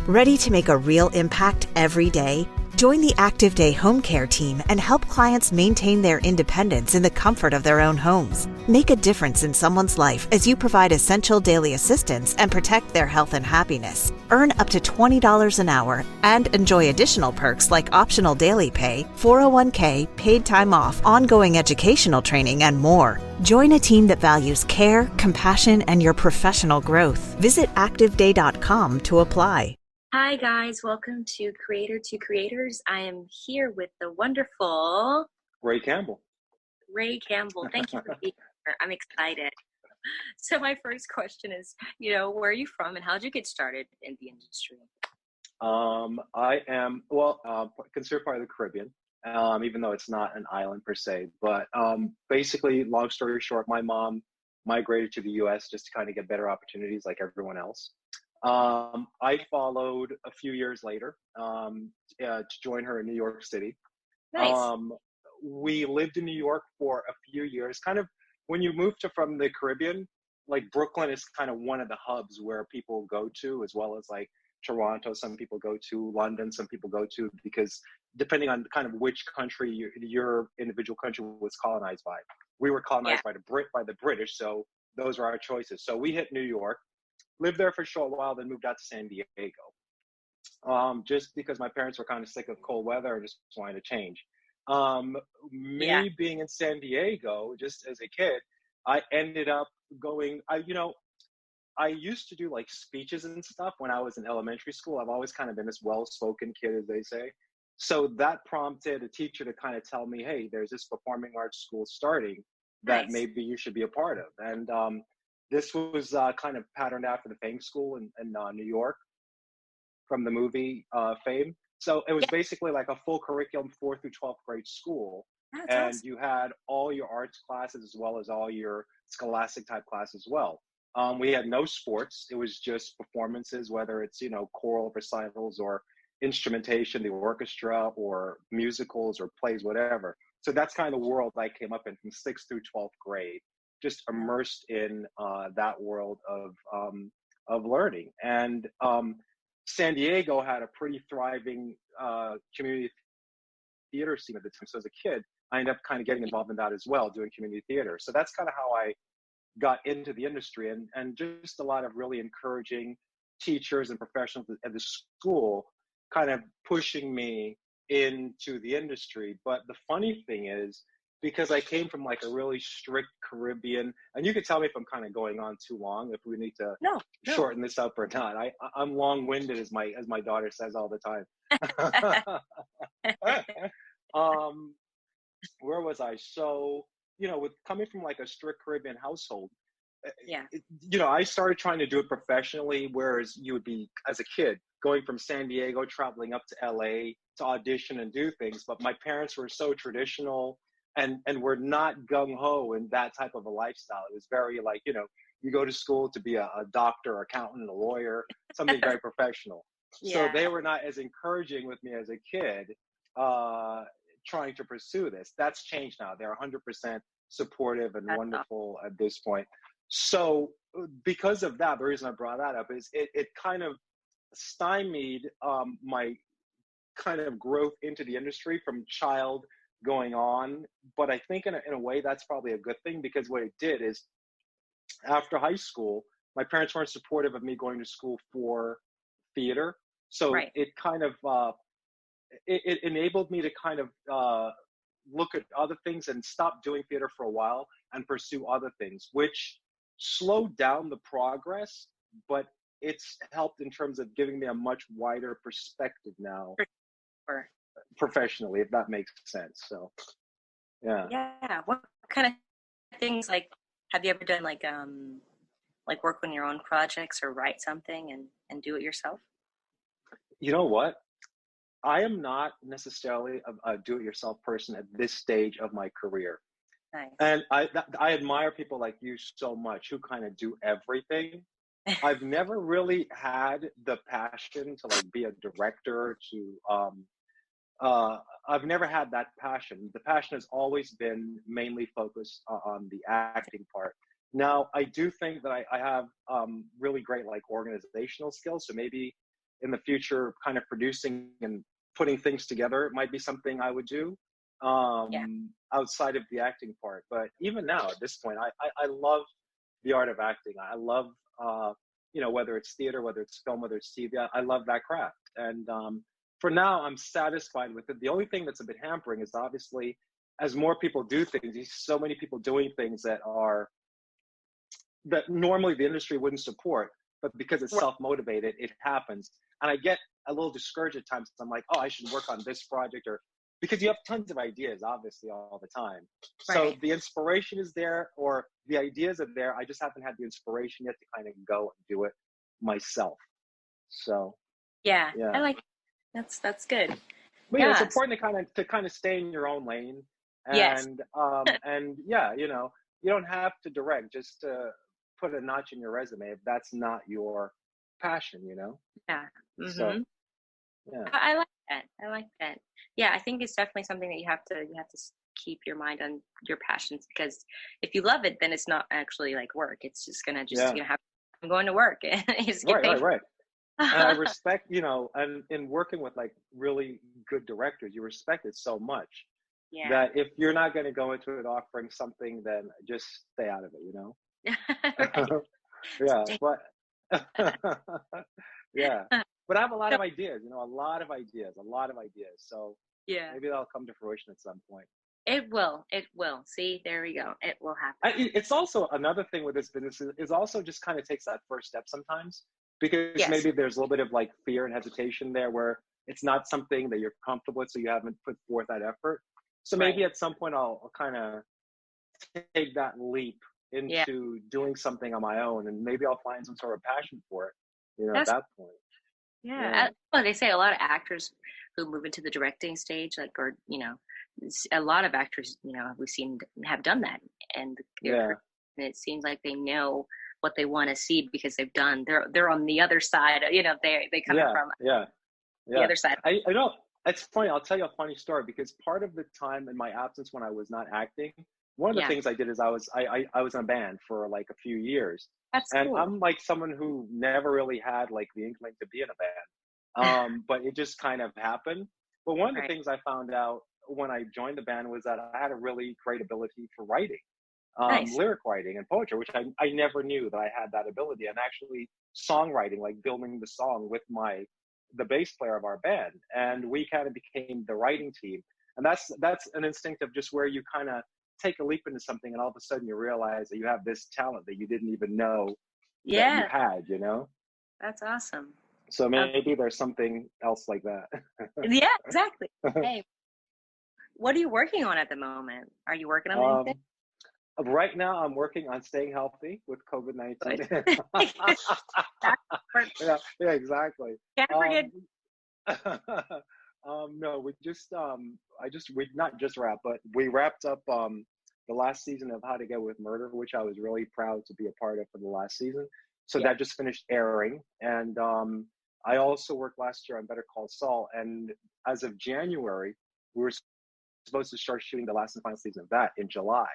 Ready to make a real impact every day? Join the Active Day Home Care team and help clients maintain their independence in the comfort of their own homes. Make a difference in someone's life as you provide essential daily assistance and protect their health and happiness. Earn up to $20 an hour and enjoy additional perks like optional daily pay, 401k, paid time off, ongoing educational training, and more. Join a team that values care, compassion, and your professional growth. Visit activeday.com to apply. Hi guys, welcome to Creator to Creators. I am here with the wonderful Ray Campbell. Ray Campbell. Thank you for being here. I'm excited. So my first question is, where are you from and how did you get started in the industry? I am, considered part of the Caribbean, even though it's not an island per se. But basically, long story short, my mom migrated to the U.S. just to kind of get better opportunities like everyone else. I followed a few years later to join her in New York City. Nice. We lived in New York for a few years. Kind of when you move from the Caribbean, like Brooklyn is kind of one of the hubs where people go to, as well as like Toronto, some people go to, London, some people go to, because depending on kind of which country your individual country was colonized by. We were colonized by the British, so those were our choices. So we hit New York. Lived there for a short while, then moved out to San Diego. Just because my parents were kind of sick of cold weather and just wanted to change. Being in San Diego, just as a kid, I ended up going, I used to do like speeches and stuff when I was in elementary school. I've always kind of been this well-spoken kid, as they say. So that prompted a teacher to kind of tell me, hey, there's this performing arts school starting that maybe you should be a part of. And this was kind of patterned after the Fame School in New York from the movie Fame. So it was basically like a full curriculum 4th through 12th grade school. That's and awesome. You had all your arts classes as well as all your scholastic type classes as well. We had no sports. It was just performances, whether it's, choral recitals or instrumentation, the orchestra, or musicals or plays, whatever. So that's kind of the world I came up in from 6th through 12th grade. Just immersed in that world of learning. And San Diego had a pretty thriving community theater scene at the time. So as a kid, I ended up kind of getting involved in that as well, doing community theater. So that's kind of how I got into the industry, and just a lot of really encouraging teachers and professionals at the school kind of pushing me into the industry. But the funny thing is, because I came from like a really strict Caribbean, and you can tell me if I'm kind of going on too long, if we need to shorten this up or not. I'm long-winded, as my daughter says all the time. Where was I? So, with coming from like a strict Caribbean household, I started trying to do it professionally, whereas you would be, as a kid, going from San Diego, traveling up to LA to audition and do things. But my parents were so traditional, and we're not gung-ho in that type of a lifestyle. It was very like, you go to school to be a doctor, accountant, a lawyer, something very professional. So they were not as encouraging with me as a kid trying to pursue this. That's changed now. They're 100% supportive and wonderful at this point. So because of that, the reason I brought that up is it kind of stymied my kind of growth into the industry from child going on. But I think in a way that's probably a good thing, because what it did is, after high school, my parents weren't supportive of me going to school for theater. So it kind of it enabled me to kind of look at other things and stop doing theater for a while and pursue other things, which slowed down the progress, but it's helped in terms of giving me a much wider perspective now professionally, if that makes sense. So What kind of things, like, have you ever done like work on your own projects or write something and do it yourself? You know what, I am not necessarily a do-it-yourself person at this stage of my career. Nice. And I admire people like you so much who kind of do everything. I've never really had the passion to like be a director, I've never had that passion. The passion has always been mainly focused on the acting part. Now, I do think that I have really great like organizational skills. So maybe in the future, kind of producing and putting things together might be something I would do outside of the acting part. But even now at this point, I love the art of acting. I love, whether it's theater, whether it's film, whether it's TV, I love that craft. And for now, I'm satisfied with it. The only thing that's a bit hampering is obviously, as more people do things, there's so many people doing things that normally the industry wouldn't support, but because it's self-motivated, it happens. And I get a little discouraged at times. I'm like, oh, I should work on this project, or because you have tons of ideas, obviously, all the time. Right. So the inspiration is there, or the ideas are there. I just haven't had the inspiration yet to kind of go and do it myself. So yeah. I like that's good. But it's important to kind of stay in your own lane. And yes. And you don't have to direct just to put a notch in your resume if that's not your passion, Yeah. Mm-hmm. So yeah. I like that. Yeah, I think it's definitely something that you have to keep your mind on your passions, because if you love it, then it's not actually like work. It's just gonna happen. I'm going to work. Right. And I respect, and in working with like really good directors, you respect it so much that if you're not going to go into it offering something, then just stay out of it, Yeah, but yeah. But I have a lot of ideas, a lot of ideas. So maybe that'll come to fruition at some point. It will. See, there we go. It will happen. It's also another thing with this business is also just kind of takes that first step sometimes, because maybe there's a little bit of like fear and hesitation there where it's not something that you're comfortable with, so you haven't put forth that effort. So maybe at some point I'll kind of take that leap into doing something on my own, and maybe I'll find some sort of passion for it, at that point. Yeah. Well, they say a lot of actors who move into the directing stage, a lot of actors, we've seen have done that, and it seems like they know what they want to see because they're on the other side. They come from the other side. I know. It's funny. I'll tell you a funny story, because part of the time in my absence when I was not acting, one of the things I did is I was in a band for like a few years. That's and cool. I'm like someone who never really had like the inkling to be in a band, but it just kind of happened. But one of the things I found out when I joined the band was that I had a really great ability for writing, lyric writing and poetry, which I never knew that I had that ability, and actually songwriting, like building the song with the bass player of our band, and we kind of became the writing team. And that's an instinct of just where you kind of take a leap into something, and all of a sudden you realize that you have this talent that you didn't even know that you had, That's awesome. So maybe there's something else like that. Yeah, exactly. Hey, what are you working on at the moment? Are you working on anything? Right now, I'm working on staying healthy with COVID-19. Yeah, exactly. Can't forget. No, we not just wrapped, but we wrapped up the last season of How to Get Away with Murder, which I was really proud to be a part of for the last season. So that just finished airing, and I also worked last year on Better Call Saul, and as of January, we were supposed to start shooting the last and final season of that in July.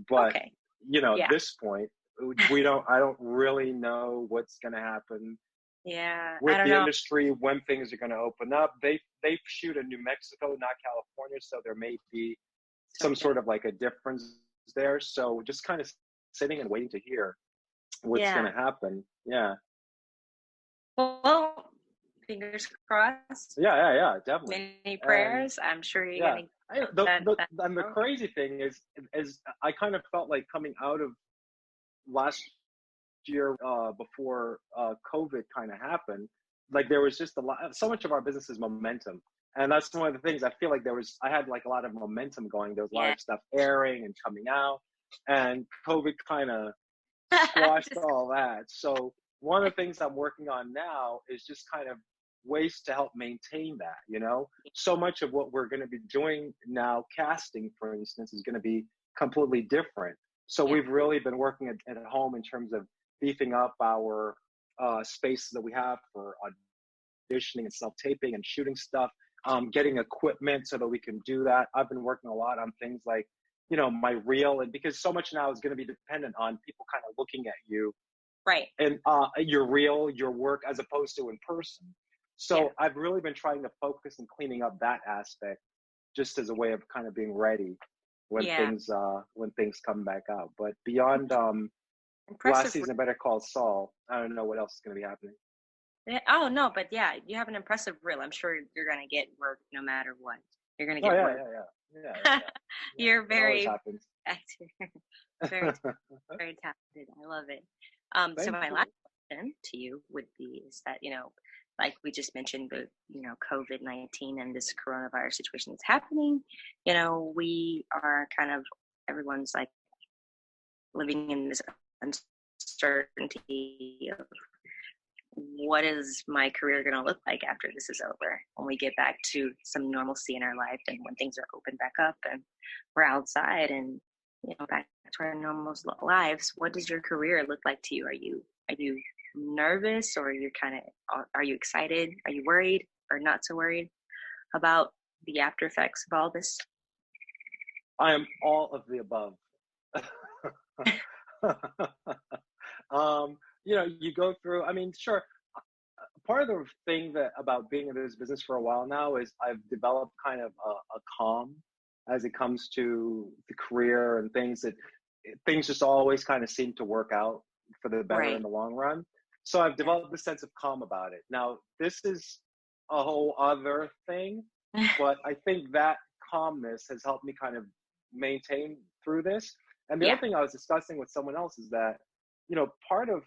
But at this point, I don't really know what's going to happen. Yeah, with the industry, when things are going to open up. They shoot in New Mexico, not California, so there may be some sort of like a difference there. So just kind of sitting and waiting to hear what's going to happen. Yeah. Well, fingers crossed. Yeah, definitely. Many prayers. I'm sure you're getting. And the crazy thing is I kind of felt like coming out of last year before COVID kind of happened, like there was just so much of our business is momentum, and that's one of the things I feel like I had like a lot of momentum going. There was a lot of stuff airing and coming out, and COVID kind of squashed all that. So one of the things I'm working on now is just kind of ways to help maintain that, So much of what we're going to be doing now, casting, for instance, is going to be completely different. So we've really been working at home in terms of beefing up our spaces that we have for auditioning and self-taping and shooting stuff, getting equipment so that we can do that. I've been working a lot on things like, my reel, and because so much now is going to be dependent on people kind of looking at you. Right. And your reel, your work, as opposed to in person. So I've really been trying to focus on cleaning up that aspect, just as a way of kind of being ready when things come back out. But beyond last season of Better Call Saul, I don't know what else is going to be happening. Oh no, but yeah, you have an impressive reel. I'm sure you're going to get work no matter what. You're going to get work. Yeah. You're very active. very, very talented. I love it. So my last question to you would be is that, like we just mentioned, the, COVID-19 and this coronavirus situation that's happening, we are everyone's like living in this uncertainty of what is my career going to look like after this is over, when we get back to some normalcy in our life and when things are open back up and we're outside and back to our normal lives. What does your career look like to you? Are you nervous, or are you excited? Are you worried or not so worried about the after effects of all this? I am all of the above. You go through, sure. Part of the thing about being in this business for a while now is I've developed kind of a calm as it comes to the career, and things just always kind of seem to work out for the better in the long run. So I've developed a sense of calm about it. Now, this is a whole other thing, but I think that calmness has helped me kind of maintain through this. And the other thing I was discussing with someone else is that, part of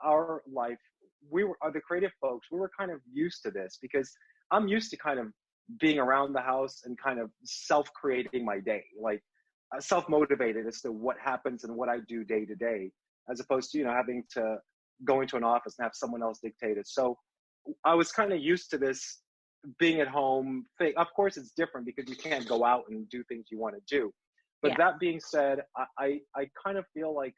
our life, we are the creative folks, we were kind of used to this, because I'm used to kind of being around the house and kind of self-creating my day, like self-motivated as to what happens and what I do day to day, as opposed to, having to go into an office and have someone else dictate it. So I was kind of used to this being at home thing. Of course, it's different because you can't go out and do things you want to do. But that being said, I kind of feel like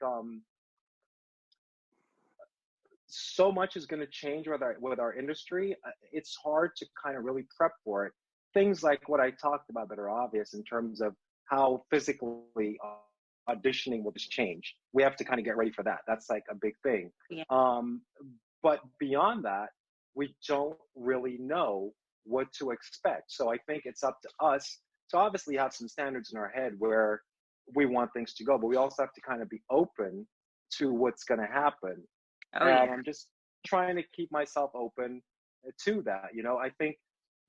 so much is going to change with our industry. It's hard to kind of really prep for it. Things like what I talked about that are obvious in terms of how physically auditioning will just change. We have to kind of get ready for that. That's like a big thing. Yeah. But beyond that, we don't really know what to expect. So I think it's up to us to obviously have some standards in our head where we want things to go, but we also have to kind of be open to what's going to happen. I'm just trying to keep myself open to that. I think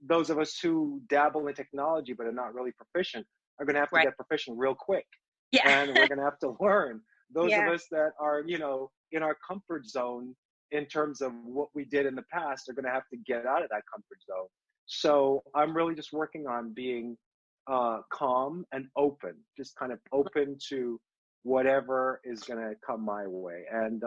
those of us who dabble in technology but are not really proficient are going to have to get proficient real quick. Yeah. And we're going to have to learn. Those of us that are, in our comfort zone in terms of what we did in the past are going to have to get out of that comfort zone. So I'm really just working on being calm and open, just kind of open to whatever is going to come my way. And,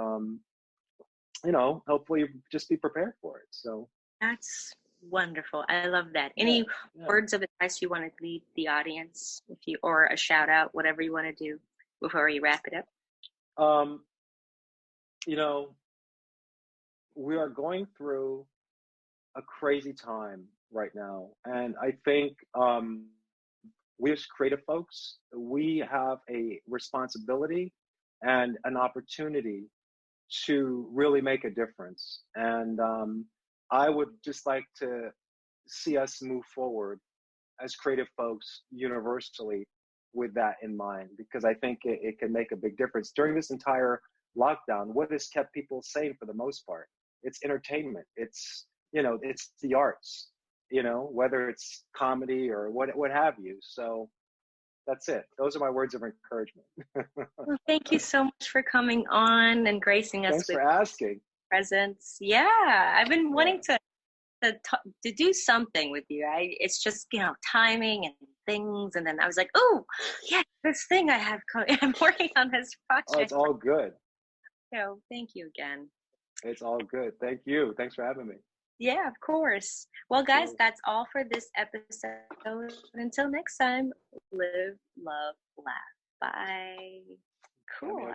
hopefully just be prepared for it. So that's wonderful. I love that. Any words of advice you want to leave the audience, or a shout out, whatever you want to do before you wrap it up? We are going through a crazy time right now. And I think we as creative folks, we have a responsibility and an opportunity to really make a difference. And I would just like to see us move forward as creative folks universally with that in mind, because I think it can make a big difference. During this entire lockdown, what has kept people sane for the most part? It's entertainment. It's, it's the arts, whether it's comedy or what have you. So that's it. Those are my words of encouragement. Well, thank you so much for coming on and gracing us with asking. Presence. Yeah, I've been wanting to do something with you. It's just, timing and things. And then I was like, oh, yeah, this thing I have I'm working on this project. Oh, it's all good. So thank you again. It's all good. Thank you. Thanks for having me. Yeah, of course. Well, guys, that's all for this episode. Until next time, live, love, laugh. Bye. Cool.